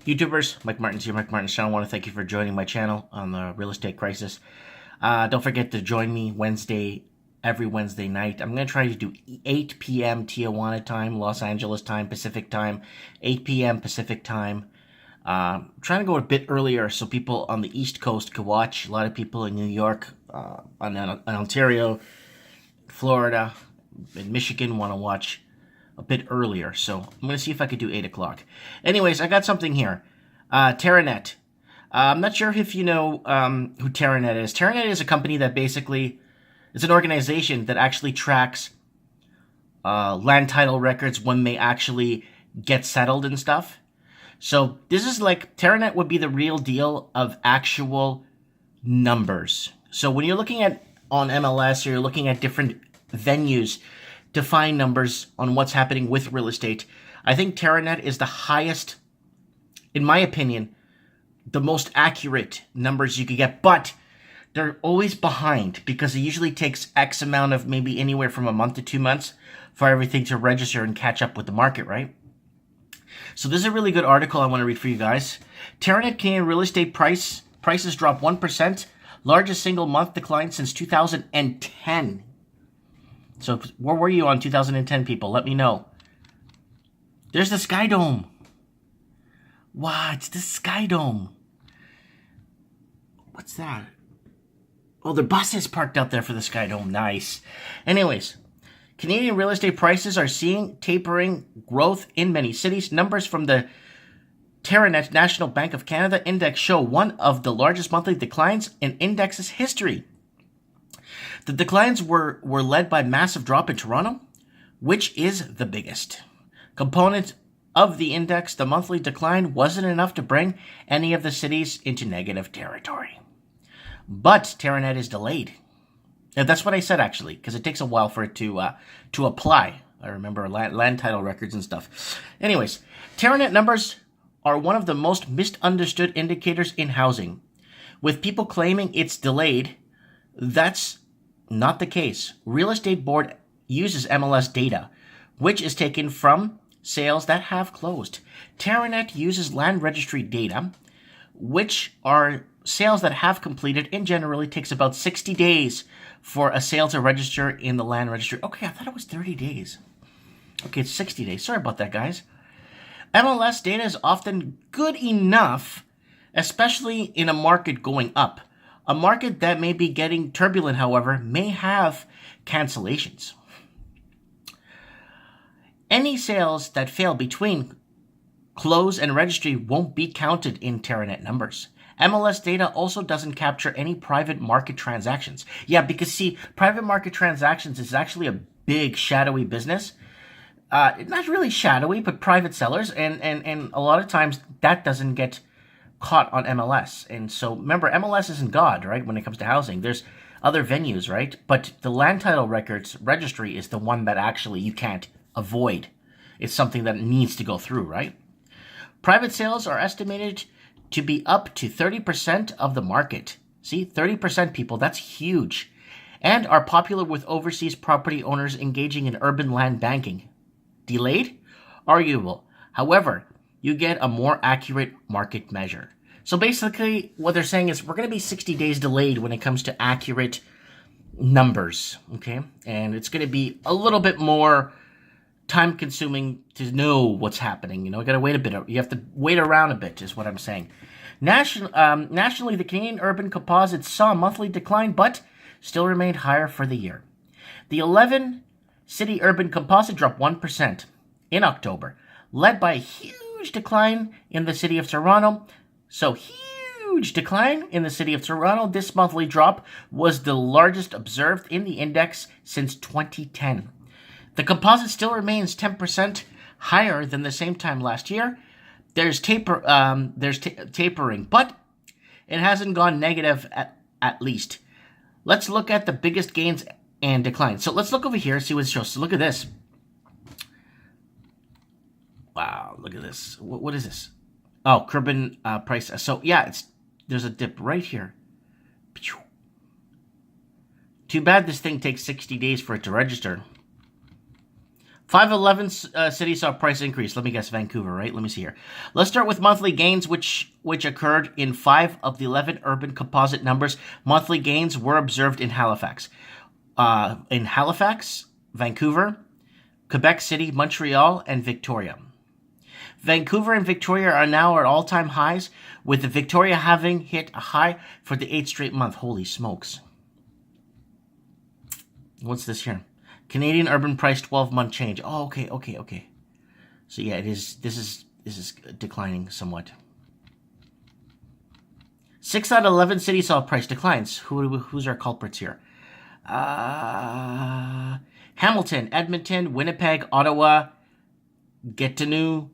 YouTubers, Mike Martin's here, Mike Martin's channel. I want to thank you for joining my channel on the real estate crisis. Don't forget to join me every Wednesday night. I'm going to try to do 8 p.m. Tijuana time, Los Angeles time, Pacific time, 8 p.m. Pacific time. Trying to go a bit earlier so people on the East Coast could watch. A lot of people in New York, in Ontario, Florida, and Michigan want to watch a bit earlier. So I'm going to see if I could do 8 o'clock. Anyways, I got something here. Teranet. I'm not sure if you know who Teranet is. Teranet is a company that basically, it's an organization that actually tracks land title records when they actually get settled and stuff. So this is like, Teranet would be the real deal of actual numbers. So when you're looking at on MLS or you're looking at different venues to find numbers on what's happening with real estate, I think Teranet is the highest, in my opinion, the most accurate numbers you could get, but they're always behind because it usually takes X amount of maybe anywhere from a month to 2 months for everything to register and catch up with the market, right? So this is a really good article I want to read for you guys. Teranet Canadian real estate prices drop 1%, largest single month decline since 2010. So where were you on 2010, people? Let me know. There's the Sky Dome. Wow, it's the Sky Dome. What's that? Oh, the bus is parked out there for the Sky Dome. Nice. Anyways, Canadian real estate prices are seeing tapering growth in many cities. Numbers from the Teranet-National Bank of Canada index show one of the largest monthly declines in index's history. The declines were led by massive drop in Toronto, which is the biggest component of the index. The monthly decline wasn't enough to bring any of the cities into negative territory. But Teranet is delayed. And that's what I said, actually, because it takes a while for it to apply. I remember land title records and stuff. Anyways, Teranet numbers are one of the most misunderstood indicators in housing. With people claiming it's delayed, that's not the case. Real Estate Board uses MLS data, which is taken from sales that have closed. Teranet uses land registry data, which are sales that have completed, and generally takes about 60 days for a sale to register in the land registry. Okay, I thought it was 30 days. Okay, it's 60 days. Sorry about that, guys. MLS data is often good enough, especially in a market going up. A market that may be getting turbulent, however, may have cancellations. Any sales that fail between close and registry won't be counted in Teranet numbers. MLS data also doesn't capture any private market transactions. Yeah, because see, private market transactions is actually a big shadowy business. Not really shadowy, but private sellers, and a lot of times that doesn't get caught on MLS. And so remember, MLS isn't God, right? When it comes to housing, there's other venues, right? But the land title records registry is the one that actually you can't avoid. It's something that needs to go through, right? Private sales are estimated to be up to 30% of the market. See, 30%, people, that's huge. And are popular with overseas property owners engaging in urban land banking. Delayed? Arguable. However, you get a more accurate market measure. So basically, what they're saying is we're going to be 60 days delayed when it comes to accurate numbers, okay? And it's going to be a little bit more time-consuming to know what's happening. You know, you got to wait a bit. You have to wait around a bit, is what I'm saying. Nationally, the Canadian Urban Composite saw a monthly decline, but still remained higher for the year. The 11-city urban composite dropped 1% in October, led by a huge decline in the city of Toronto. So huge decline in the city of Toronto. This monthly drop was the largest observed in the index since 2010. The composite still remains 10% higher than the same time last year. There's tapering, but it hasn't gone negative at least. Let's look at the biggest gains and declines. So let's look over here and see what it shows. So look at this. Wow, look at this. What is this? Oh, Kerbin price. So yeah, there's a dip right here. Too bad this thing takes 60 days for it to register. 511 cities saw price increase. Let me guess, Vancouver, right? Let me see here. Let's start with monthly gains, which occurred in 5 of the 11 urban composite numbers. Monthly gains were observed in Halifax. Vancouver, Quebec City, Montreal, and Victoria. Vancouver and Victoria are now at all-time highs, with Victoria having hit a high for the 8th straight month. Holy smokes. What's this here? Canadian urban price 12-month change. Oh, okay. So yeah, this is declining somewhat. 6 out of 11 cities saw price declines. Who's our culprits here? Hamilton, Edmonton, Winnipeg, Ottawa, Gatineau,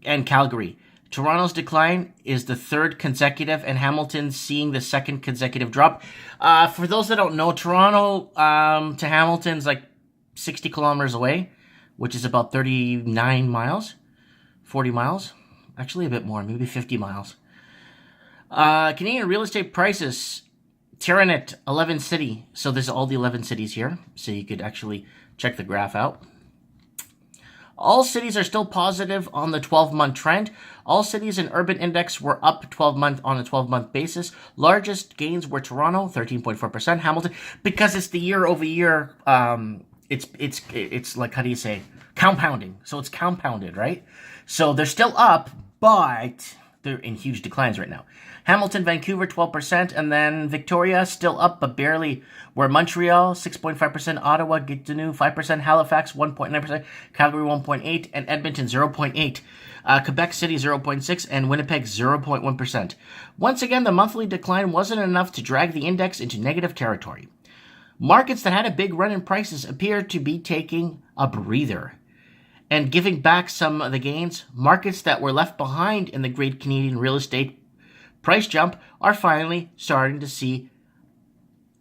and Calgary. Toronto's decline is the 3rd consecutive, and Hamilton's seeing the 2nd consecutive drop. For those that don't know, Toronto to Hamilton's like 60 kilometers away, which is about 39 miles, 40 miles, actually a bit more, maybe 50 miles. Canadian real estate prices, Teranet, 11 city. So there's all the 11 cities here, so you could actually check the graph out. All cities are still positive on the 12-month trend. All cities in urban index were up 12-month on a 12-month basis. Largest gains were Toronto, 13.4%. Hamilton, because it's the year-over-year. It's like, how do you say, compounding. So it's compounded, right? So they're still up, but they're in huge declines right now. Hamilton, Vancouver, 12%, and then Victoria still up, but barely. Where Montreal, 6.5%, Ottawa, Gatineau, 5%, Halifax, 1.9%, Calgary, 1.8%, and Edmonton, 0.8%. Quebec City, 0.6%, and Winnipeg, 0.1%. Once again, the monthly decline wasn't enough to drag the index into negative territory. Markets that had a big run in prices appear to be taking a breather and giving back some of the gains. Markets that were left behind in the great Canadian real estate price jump are finally starting to see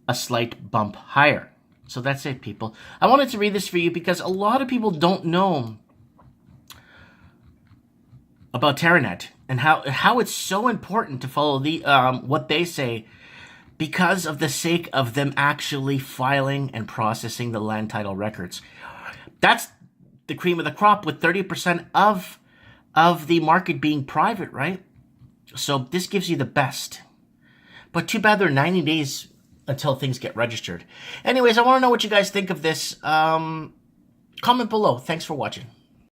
a slight bump higher. So that's it, people. I wanted to read this for you because a lot of people don't know about Teranet and how it's so important to follow the what they say, because of the sake of them actually filing and processing the land title records. That's the cream of the crop, with 30% of the market being private, right? So this gives you the best. But too bad they're 90 days until things get registered. Anyways, I want to know what you guys think of this. Comment below. Thanks for watching.